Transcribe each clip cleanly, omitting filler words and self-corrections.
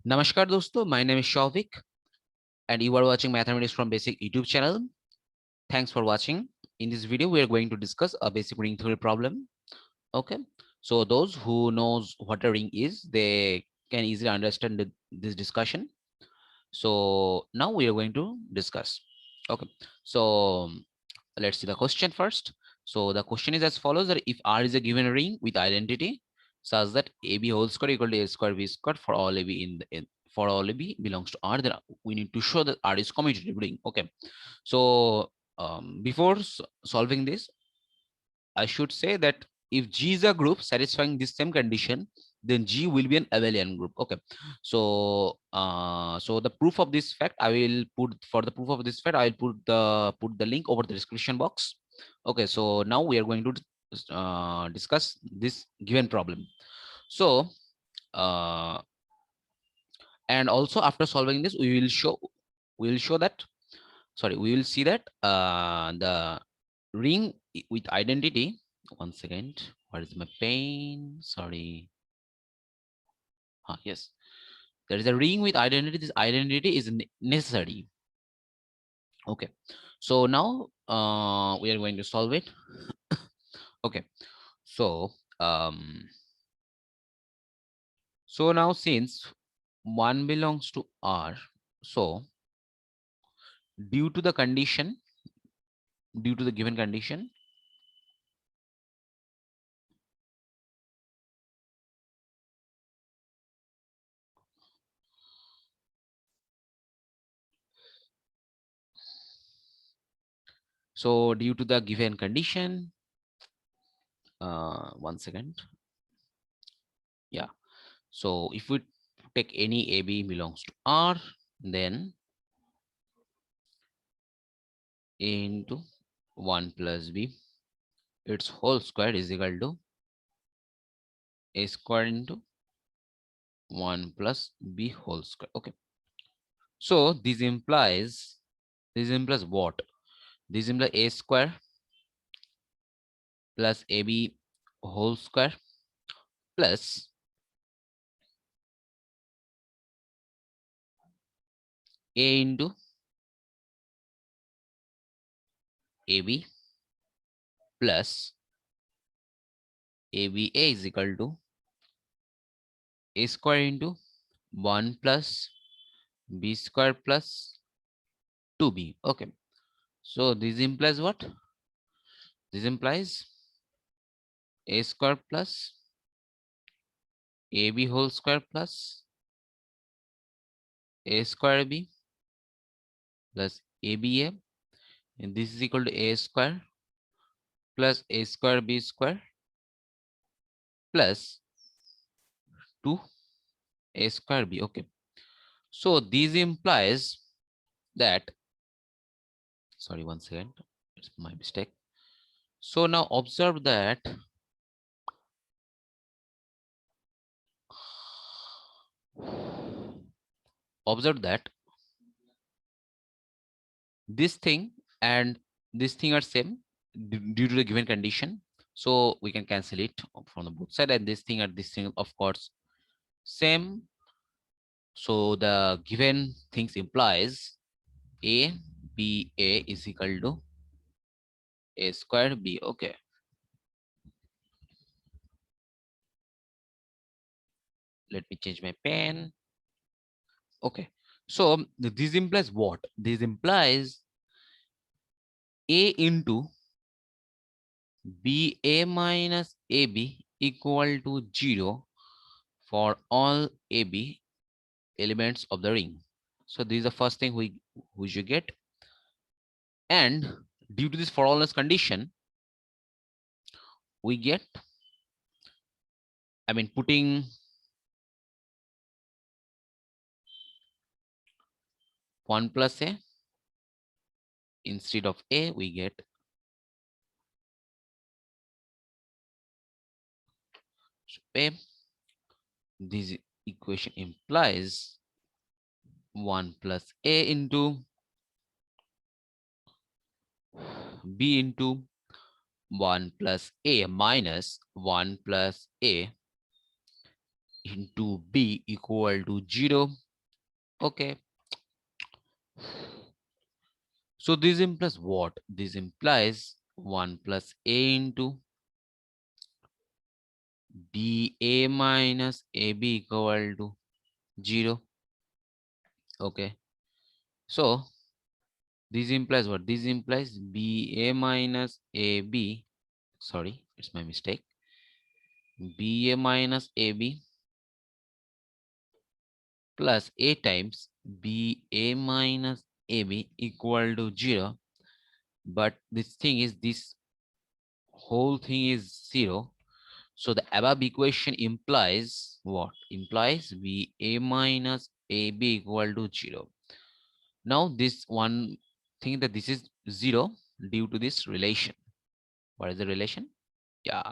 Namaskar dosto, my name is Shavik and you are watching Mathematics from Basic YouTube channel. Thanks for watching. In this video, we are going to discuss a basic ring theory problem. Okay, so those who knows what a ring is, they can easily understand this discussion. So now we are going to discuss. Okay, so let's see the question first. So the question is as follows: that if R is a given ring with identity such that AB whole square equal to A square B square for all AB for all AB belongs to R, then we need to show that R is commutative ring. Okay, so before solving this, I should say that if G is a group satisfying this same condition, then G will be an abelian group. Okay, so so the proof of this fact, I will put for the proof of this fact, I will put the link over the description box. Okay, so now we are going to discuss this given problem. So and also after solving this, we will show that we will see that the ring with identity. One second, what is my pain? Sorry. Yes, there is a ring with identity. This identity is necessary. Okay, so now we are going to solve it. Okay, so so now since 1 belongs to R, so due to the condition, due to the given condition, so due to the given condition, one second. Yeah, so if we take any AB belongs to R, then A into 1 plus B, its whole square is equal to A square into 1 plus B whole square. Okay, so this implies what? This implies A square plus AB whole square plus A into AB plus ABA is equal to A square into 1 plus B square plus 2B. Okay, so this implies what? This implies A square plus AB whole square plus A square B plus ABA, and this is equal to A square plus A square B square plus 2 A square B. Okay, so this implies that, sorry, one second, it's my mistake. So now observe that this thing and this thing are same due to the given condition, so we can cancel it from the both side, and this thing and this thing of course same. So the given things implies A B A is equal to A square B. Okay, let me change my pen. Okay, so this implies what? This implies A into BA minus AB equal to 0 for all AB elements of the ring. So this is the first thing we should get. And due to this for allness condition, we get, I mean, putting 1 plus A instead of A, we get A. This equation implies 1 plus A into B into 1 plus A minus 1 plus A into B equal to 0. Okay. So this implies what? This implies 1 plus A into BA minus AB equal to 0. Okay. So this implies what? This implies BA minus AB. Sorry, it's my mistake. BA minus AB plus A times BA minus AB equal to 0. But this thing is, this whole thing is 0. So the above equation implies what? Implies BA minus AB equal to 0. Now this one thing that this is 0 due to this relation. What is the relation? Yeah.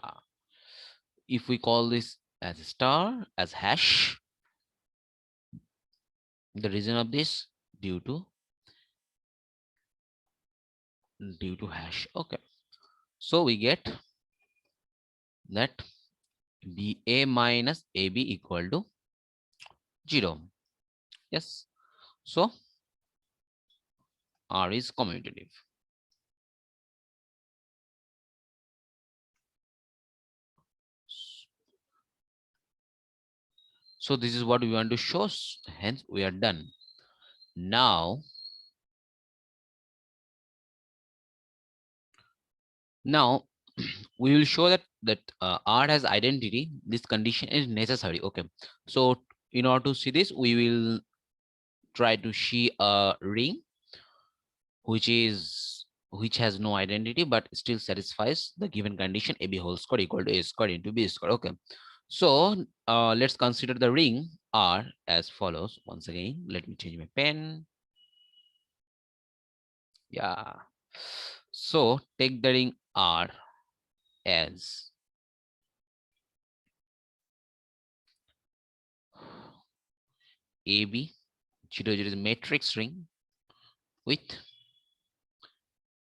If we call this as a star, as hash, the reason of this due to hash. Okay. So we get that BA minus AB equal to 0. Yes. So R is commutative. So this is what we want to show. Hence we are done. Now we will show that R has identity. This condition is necessary. Okay. So in order to see this, we will try to see a ring which has no identity but still satisfies the given condition AB whole square equal to A square into B square. Okay. So let's consider the ring R as follows. Once again, let me change my pen. Yeah. So take the ring R as AB 0 0 is matrix ring with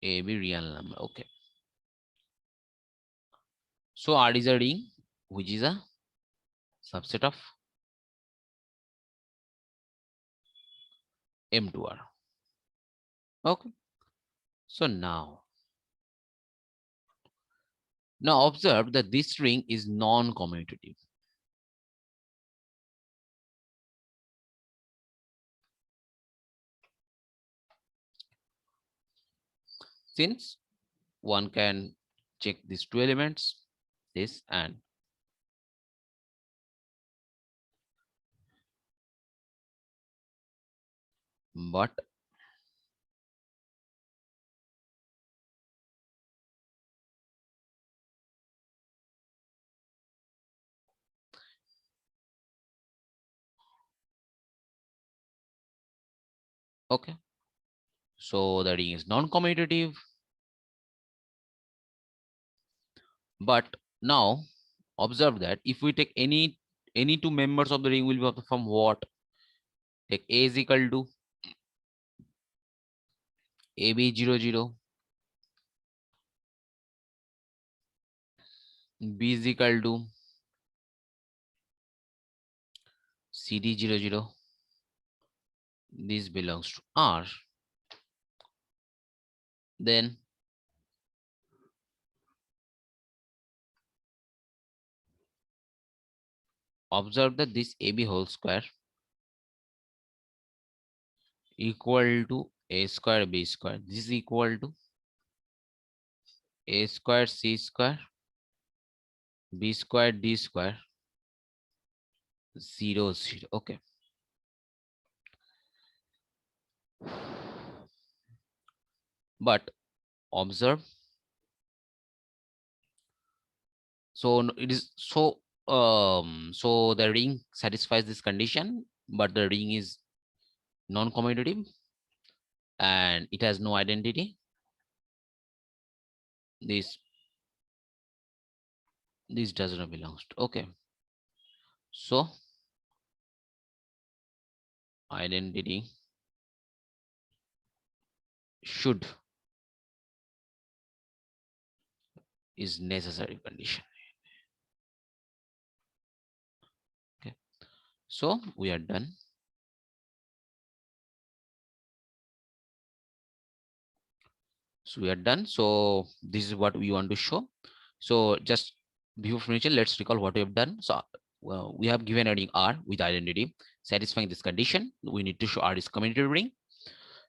AB real number. Okay. So R is a ring which is a subset of M2R. Okay. So now observe that this ring is non-commutative. Since one can check these two elements, this and but okay. So the ring is non-commutative, but now observe that if we take any two members of the ring will be of the form what? Take A is equal to AB00, B is equal to CD00. This belongs to R. Then observe that this AB whole square equal to A square B square. This is equal to A square C square B square D square 0 0. Okay. But observe, so it is so the ring satisfies this condition, but the ring is non-commutative and it has no identity. This does not belong to. Okay. So identity should is necessary condition. Okay. So we are done. So we are done. So this is what we want to show. So just before finishing, let's recall what we have done. So well, we have given a ring R with identity satisfying this condition. We need to show R is commutative ring.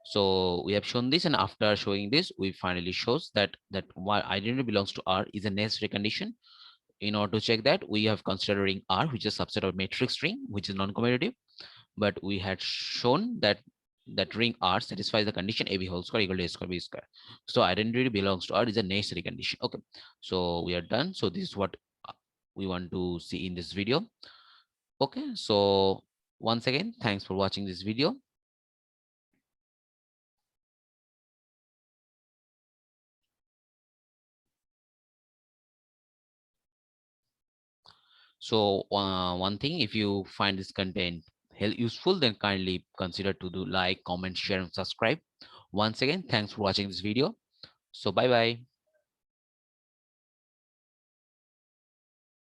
So we have shown this, and after showing this, we finally shows that while identity belongs to R is a necessary condition. In order to check that, we have considered ring R, which is a subset of matrix ring, which is non-commutative. But we had shown that ring R satisfies the condition AB whole square equal to A square B square. So identity belongs to R is a necessary condition. Okay, so we are done. So this is what we want to see in this video. Okay, so once again, thanks for watching this video. So one thing, if you find this content useful, then kindly consider to do like, comment, share, and subscribe. Once again, thanks for watching this video. So bye bye.